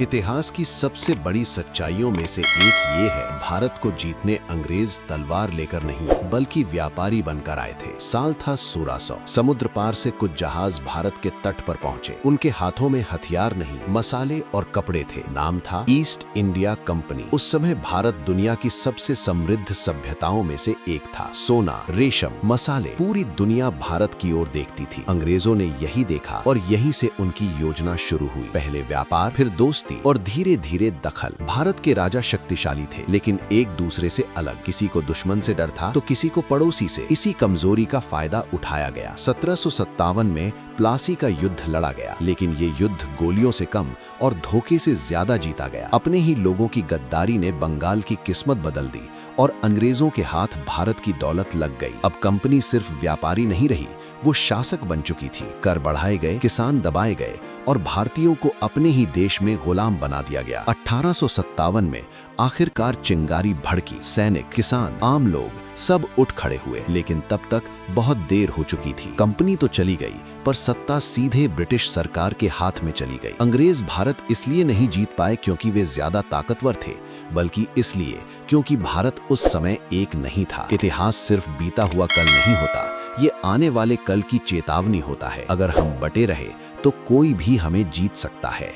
इतिहास की सबसे बड़ी सच्चाइयों में से एक ये है, भारत को जीतने अंग्रेज तलवार लेकर नहीं बल्कि व्यापारी बनकर आए थे। साल था 1600। समुद्र पार से कुछ जहाज भारत के तट पर पहुंचे। उनके हाथों में हथियार नहीं, मसाले और कपड़े थे। नाम था ईस्ट इंडिया कंपनी। उस समय भारत दुनिया की सबसे समृद्ध सभ्यताओं में से एक था। सोना, रेशम, मसाले, पूरी दुनिया भारत की ओर देखती थी। अंग्रेजों ने यही देखा और यहीं से उनकी योजना शुरू हुई। पहले व्यापार, फिर दोस्ती और धीरे धीरे दखल। भारत के राजा शक्तिशाली थे, लेकिन एक दूसरे से अलग। किसी को दुश्मन से डर था तो किसी को पड़ोसी से। इसी कमजोरी का फायदा उठाया गया। 1757 में प्लासी का युद्ध लड़ा गया, लेकिन ये युद्ध गोलियों से कम और धोखे से ज्यादा जीता गया। अपने ही लोगों की गद्दारी ने बंगाल की किस्मत बदल दी और अंग्रेजों के हाथ भारत की दौलत लग गई। अब कंपनी सिर्फ व्यापारी नहीं रही, वो शासक बन चुकी थी। कर बढ़ाए गए, किसान दबाए गए और भारतीयों को अपने ही देश में गुलाम बना दिया गया। 1857 में आखिरकार चिंगारी भड़की। सैनिक, किसान, आम लोग सब उठ खड़े हुए, लेकिन तब तक बहुत देर हो चुकी थी। कंपनी तो चली गई, पर सत्ता सीधे ब्रिटिश सरकार के हाथ में चली गई। अंग्रेज भारत इसलिए नहीं जीत पाए क्योंकि वे ज्यादा ताकतवर थे, बल्कि इसलिए क्योंकि भारत उस समय एक नहीं था। इतिहास सिर्फ बीता हुआ कल नहीं होता, ये आने वाले कल की चेतावनी होता है। अगर हम बटे रहे तो कोई भी हमें जीत सकता है।